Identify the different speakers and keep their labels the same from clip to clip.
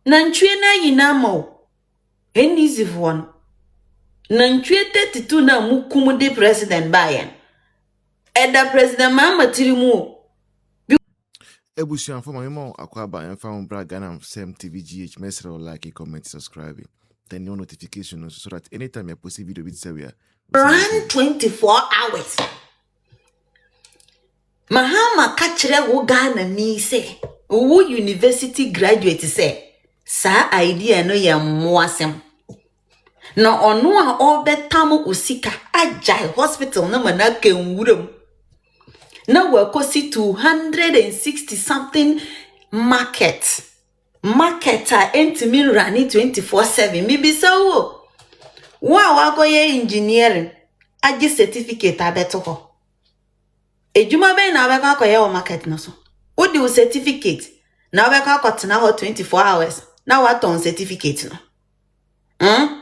Speaker 1: Nantwie na yinamo. Easy one. Nantwie 32 na mukumu de president bayen. Eda president Mahama tirimu.
Speaker 2: Ebusian for my mom, Aquaba and found Bragana, Sam TVGH, Mesro, like, comment, subscribe. Then your notification so that anytime I post a video with Seria.
Speaker 1: Run 24 hours. Mahama kachire wo Ghana ni say, wo university graduate say, sa idea no ya mwasem. Na onu a obetamu usika ajai hospital na manake nwuram. Na wakosi 260 something market. Market a entimi rani 24/7. Mibi so wa wagoye engineering aji certificate abeto ho. Ejuma be na abeka akoye o market no so. Wo di certificate na abeka akotena ho 24 hours. Na what on certificate no.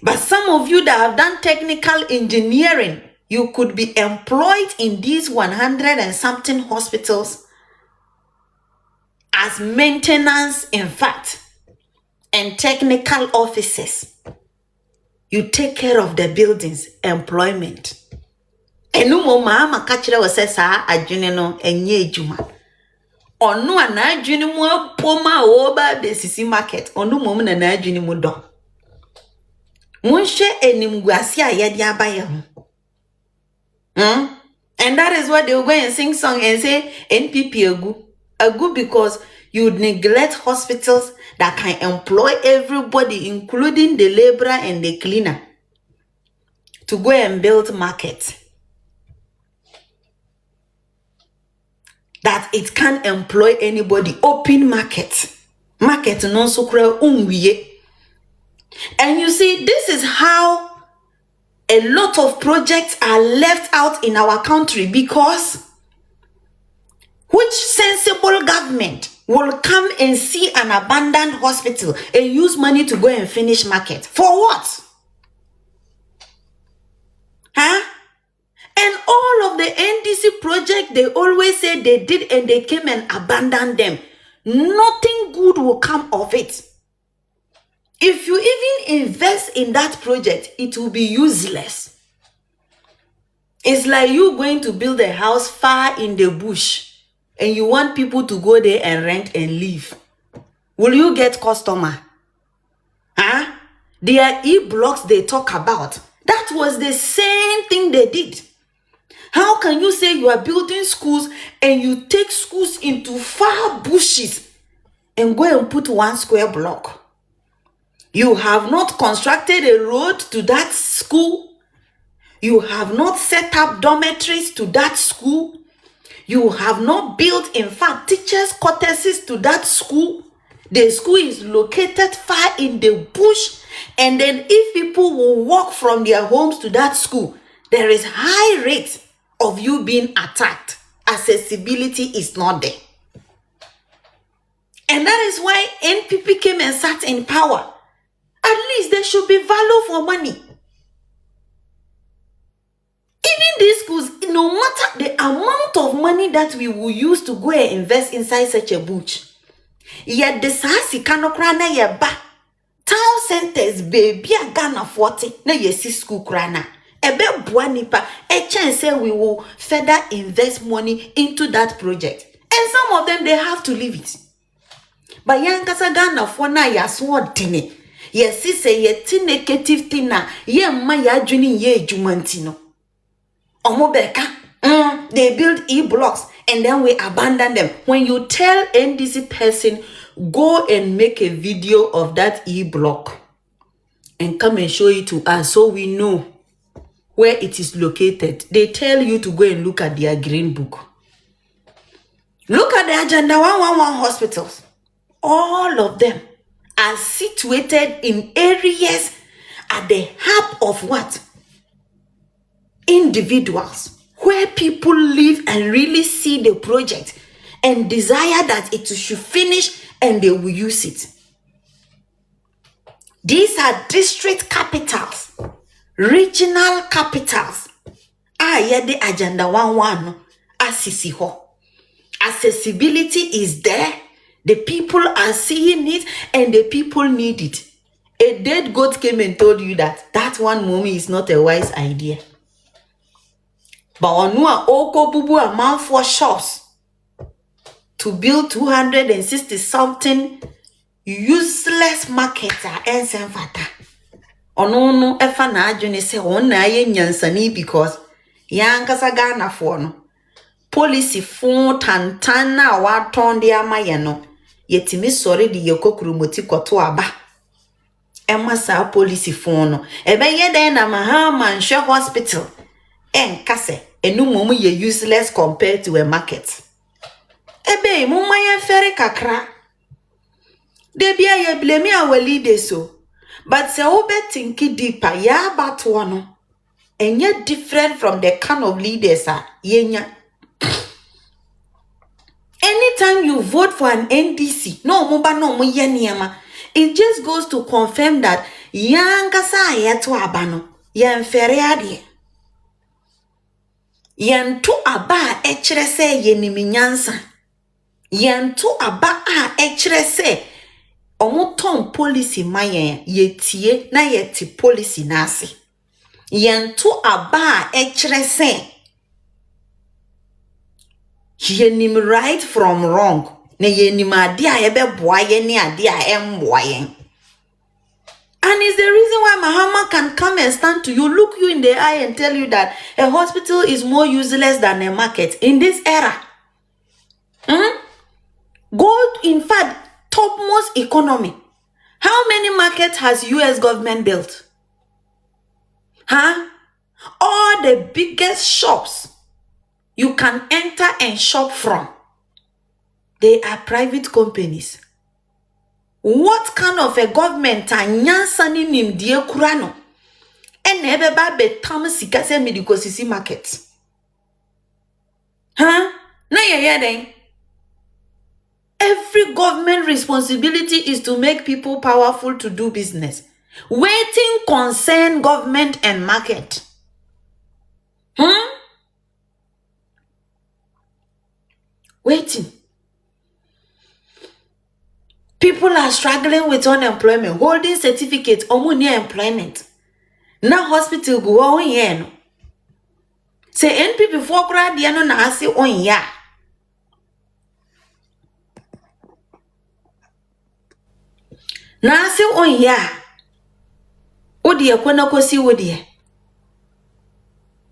Speaker 1: But some of you that have done technical engineering, you could be employed in these 100 and something hospitals as maintenance, in fact, and technical officers. You take care of the buildings, employment. Enu mo Mahama kachire wo sesa adwene no enye ejuma. Onu ana adwene mu apoma oba besisi market. Onu mo na adwene mu do. Munshe enimguasi ayedi abaye ho. And that is why they will go and sing song and say NPP agu. Agu because you neglect hospitals that can employ everybody, including the laborer and the cleaner, to go and build markets. That it can employ anybody. Open market. Market non sukra unwiye. And you see, this is how a lot of projects are left out in our country, because which sensible government will come and see an abandoned hospital and use money to go and finish market? For what? Huh? And all of the NDC project, they always say they did and they came and abandoned them. Nothing good will come of it. If you even invest in that project, it will be useless. It's like you going to build a house far in the bush and you want people to go there and rent and live. Will you get customer? Huh? Their e-blocks they talk about, that was the same thing they did. How can you say you are building schools and you take schools into far bushes and go and put 1 square block? You have not constructed a road to that school. You have not set up dormitories to that school. You have not built, in fact, teachers' quarters to that school. The school is located far in the bush. And then if people will walk from their homes to that school, there is high rate of you being attacked. Accessibility is not there. And that is why NPP came and sat in power. At least there should be value for money. Even these schools, no matter the amount of money that we will use to go and invest inside such a bush, yet the sasi kanokrana yeba town centers baby a Ghana 40 na yesi school krana ebe buanipa a chance say we will further invest money into that project, and some of them they have to leave it. But yankasa Ghana for na yaswo dene. Yes, say ye negative thing na ye ma ya adwini ye ejumantino. Omobeka, they build e-blocks and then we abandon them. When you tell NDC person, go and make a video of that e-block and come and show it to us so we know where it is located. They tell you to go and look at their green book. Look at the Agenda 111 hospitals. All of them are situated in areas at the hub of what? Individuals, where people live and really see the project and desire that it should finish and they will use it. These are district capitals, regional capitals. The Agenda 111 assisi ho. Accessibility is there. The people are seeing it and the people need it. A dead goat came and told you that one mommy is not a wise idea. But onua oko bubu a man for shops to build 260 something useless markets are ensenfata. Ono efa na adwene se on na ye nyansani because yankasa Ghana for no policy fon tantan na waton de amaye no yetimi sori de yekokrumoti kwoto aba ema sa policy fon no ebeye den na Mahama nhwe hospital enkase enumom ye useless compared to a market ebe mumma ye fere kakra de bia ye blame our leaders so but se obe tinki deeper ya batwo no enye different from the kind of leaders yenya. Anytime you vote for an NDC, it just goes to confirm that yankasa yeto abano yan feriade yan to aba echere se yeniminyansa yan to aba echere se omoton policy mayen yetie na yeti policy nasi yan to aba echere se yenim right from wrong na yenim ade a yebeboa ye ne ade a emboa yen. And it's the reason why Mahama can come and stand to you, look you in the eye and tell you that a hospital is more useless than a market in this era. Gold, in fact, topmost economy. How many markets has US government built? All the biggest shops you can enter and shop from, they are private companies. What kind of a government anyansani nim die kurano? Ene ba betam sika se medical sisi market. Na ye den. Every government responsibility is to make people powerful to do business. Waiting concern government and market. Waiting. People are struggling with unemployment, holding certificates, near employment. Now hospital go on yen. Say NP before grad no na ase on ya. Na ase on ya. Odi ekwana kosi wodi.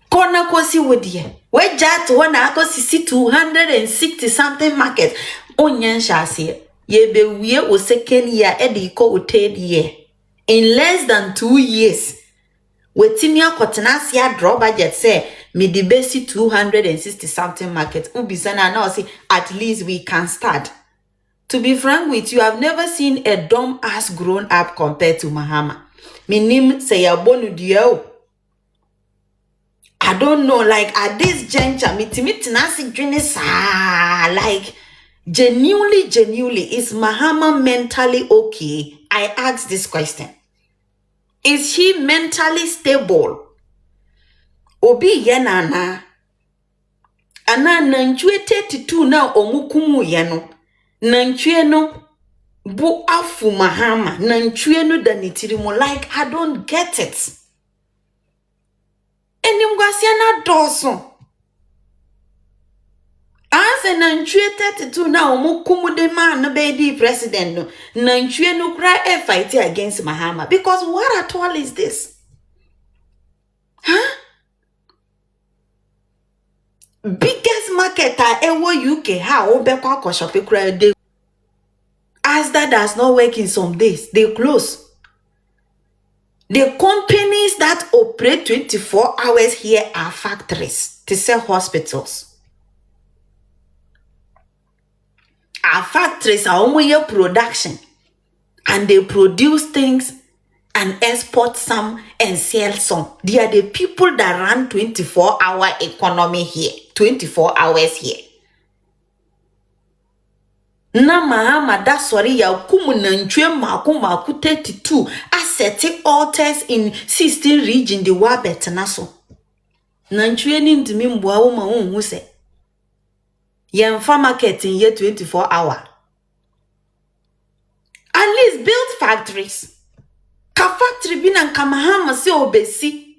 Speaker 1: Kona kosi wodi. We jat wana akosi 260 something market. Onyen shase. Ye be we o second year ediko o third year. In less than 2 years. Wetimia kotenasia draw budget say me the basic 260 something market. Ubisana now say at least we can start. To be frank with you, I've never seen a dumb ass grown up compared to Mahama. Minim say ya bonu dio. I don't know, like at this juncture, nasi like genuinely, is Mahama mentally okay? I ask this question. Is he mentally stable? Obi yenana. Ana nanchwe 32 na omukumu yeno. Nanchwe no bu afu Mahama. Nanchwe no danitirimu. Like, I don't get it. Enimgwasiana doso. Anse nanchwe 32 na omukumu de man no be president no. Nanchwe no cry a fight against Mahama. Because what at all is this? Biggest marketer ewo UK ha obekwa ko shop kura dey. As that does not work in some days, they close. The companies that operate 24 hours here are factories to sell hospitals. Our factories are only your production, and they produce things and export some and sell some. They are the people that run 24-hour economy here, 24 hours here. Na Mahama da sorry ya kumu na nchwe maku 32 asset altars in 16 region the wa betnaso. Na nchwe ni ntimi mbua wo ma unhu se. Ye mfa market in ye 24 hour. least build factories. Ka factory bi na Mahama say obesi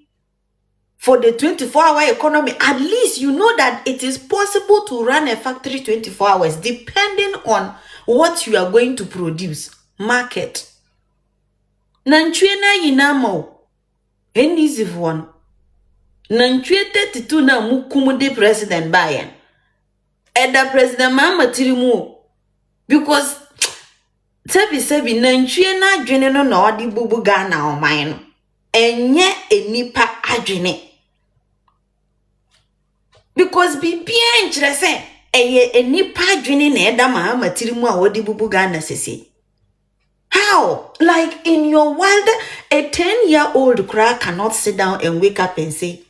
Speaker 1: for the 24-hour economy. At least you know that it is possible to run a factory 24 hours depending on what you are going to produce. Market. Nanchwe na yinamo. Easy one. Nanchwe 32 na mukumude president bayan. Eda president Mahama tirimu. Because sebi nanchwe na adwene no na odi bubu Ghana oman no. Enye enipa adwene. Because bibia nkyere se eye enipa adwene na eda Mahama tirimu a odi bubu Ghana sese. How? Like in your world, a 10-year-old crack cannot sit down and wake up and say,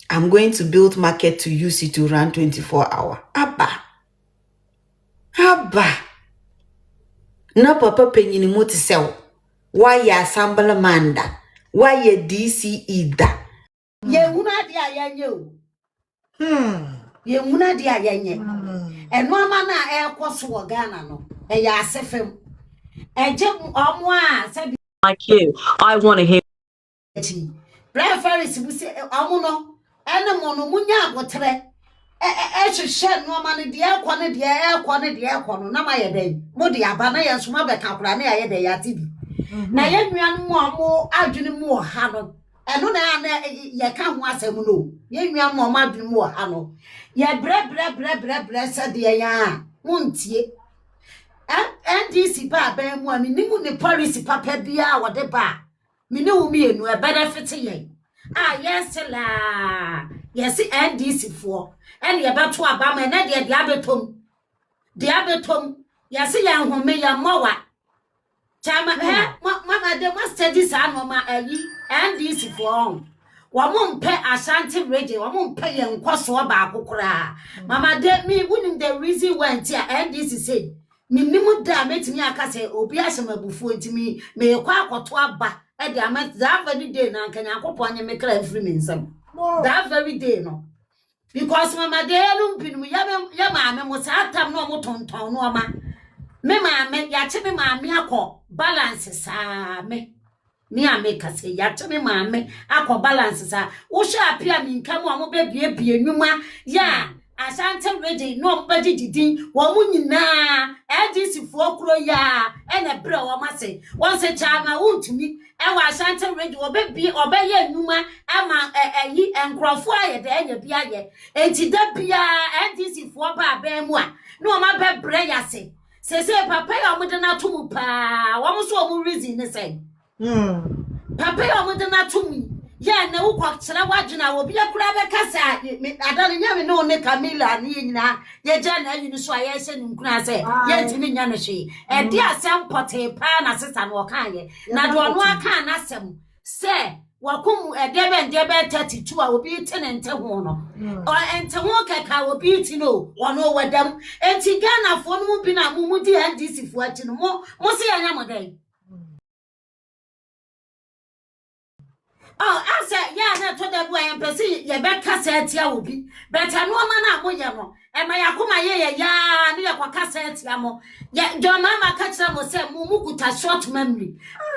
Speaker 1: I'm going to build market to use it to run 24 hours. Abba. Na papa penyini mo ti sell. Why ya assemble manda? Why ye DCE da?
Speaker 3: Ye una dia yenye o. Ye una dia yenye. Eno ama na ekwoso wo Ghana no. E ya asefem. Eje omo a se
Speaker 4: like you. I want to hear.
Speaker 3: Preference bu se omo no. Ene mo no munya agotre. Hwehwe no ama ne de ekwo ne de ekwo no na ma ye den. Mo de aba na ye soma be kakura na ye de ya tibi. Na ye nuanu mo omo adwene mu ha no. Eno na ye ka ho asem no. Ye nuanu mo adwene mu ha no. Ye bre se de ya wontie. NDC ba ben mu ami nimu ne policy papa bia wo de ba me ne wo mienu e benefit yen yes la yes NDC for and ye beto aba ma na de abetom yes ye nhome ye mowa chama mama de must study sa no ma ayi NDC for wo mpe Ashanti region wo mpe ye nkoso ba akokora mama de me wouldn't the reason went here NDC say Minimu da metimi akase obi asemabufu ntimi me kwa akoto aba e de amet that very day na nkanya akopọ anye me kra free me nsam that very day no because mama de elu mpinum ya maame mo satam no mo tonton no ma me maame ya che me maame akọ balance sa me ni ame kase ya che me maame akọ balance sa wo sha apia mi nka mo be bie nwuma ya Ashanti ready no mbadi didin wo mu nyina NDC fo kuro ya ene bre wo mase won se chama wuntumi e wa Ashanti ready obebi obeye nnuma ama eyi enkrofo aye de enya bia ye enti da bia NDC fo ba ba mu a no ma be bre ya se papa ya omude na tomu pa wo mu so omu reason ne say papa ya omude na tomu ya na wo kwakira wadwena obi akura be kasa adane nya me no ne Camila ni nyina ye ja na yinu so aye se nkuna se ye ntimi nya no hwe e di asem pote pa na sesa no kan ye na do no aka na asem se wakum edebe 32 a obi tene nte ho no o ente ho keka obi ti no wono wadam enti Ghana fo no mu bi na mu di NDC fo ati no mo se ya nya modai. Oh, I said, yeah, na to the boy and pesi ye be kasa tia obi. But anu ma na moye no. E ma yakoma ye ya ne yakwa kasa tia mo. Ye do mama ka kira mo se mu kuta short memory.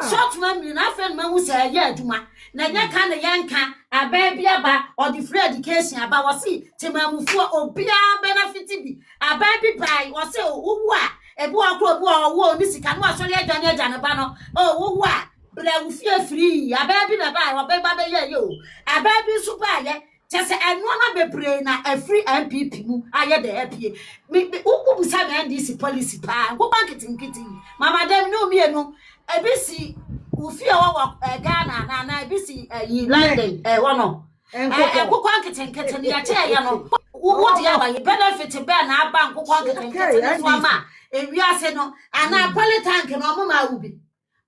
Speaker 3: Short memory na friend ma hu se ye aduma. Na nya ka na yanka aba bia ba or the free education aba wasi temamufu obi a benefit bi. Aba bi bai wasi owu a ebu akro obu owo ni sika no asori adwane ba no. Oh, owu a bla ufie free ababi na ba obeba be ye yo ababi super ye chese enu na bebre na a free MPP mu aye de apie uku busa me NDC policy pa go bankitin mama dem no mienu ebisi ufie wo Ghana na ebisi yi London wono kokko ankitin ya che ye no wo dia ba ye benefit be na aba kokko ankitin so ama ewiase no ana politank no mo ma ubi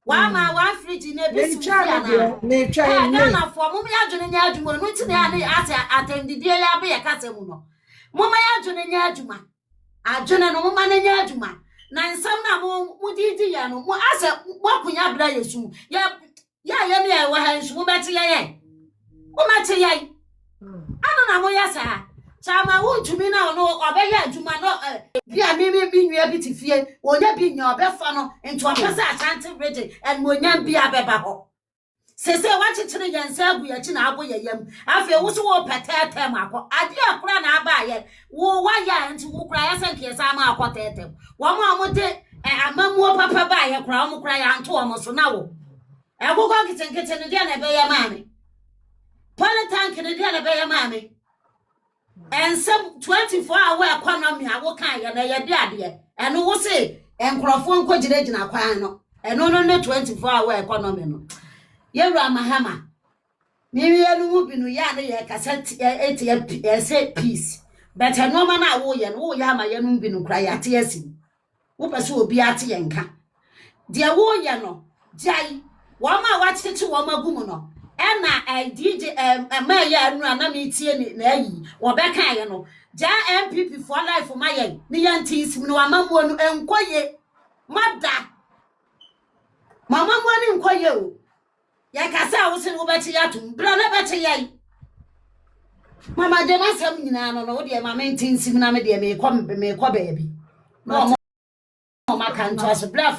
Speaker 3: Wama wa fridge na bisi na na for mum ya dwene nya adwuma no tine ya ne ase atendidie ya be ya kase mu no mum ya dwene nya adwuma adwene no mum na nya adwuma na nsam na mu didi ya no mu ase wakunya bra yesu ya ne ya wa ha nsu mu beti ye mu mati ye ana na mu ya sa Chama won to me now no obeya adwuma no bia me bi nwia bi tifie wonya bi nya obefa no into apesa Ashanti region and wonya bia beba ho sese wachichire yansa agu ya chi na abo yeyam afi wo so wo petete makọ ade akura na aba ye wo waya nti wo kura ya sanke sa ma akotete wo ma amode amamuo papa ba ye kura wo kura ya nto wo so na wo egogọ kitenkete ne dia na be ye maame politank ne dia na be ye maame and some 24-hour economy a wo kan ye na ye de ade e no wo se enkrofo nkogiragina kwan no e no 24-hour economy no Yewra Mahama. Maybe I know be no ya na cassette say peace. But a no man I wo ya no ya ma ya no be no cry at yesin. Wo pese obi ate yenka. De wo ya no jai wo ma wache che wo magumu no. E na DJ ma ya anu na me tie ni na yi. Wo be kan ye no. Ja MPP for life ma ye. Ni ya ntinsim no amamuo no enkoye. Mada. Mama mo ni nkoye o. Ya kasa wo se wo beti yatum bra na beti yai mama de masam nyina no wo de mama ntinsim na me de me kọ baabi no mo maka nto aso bra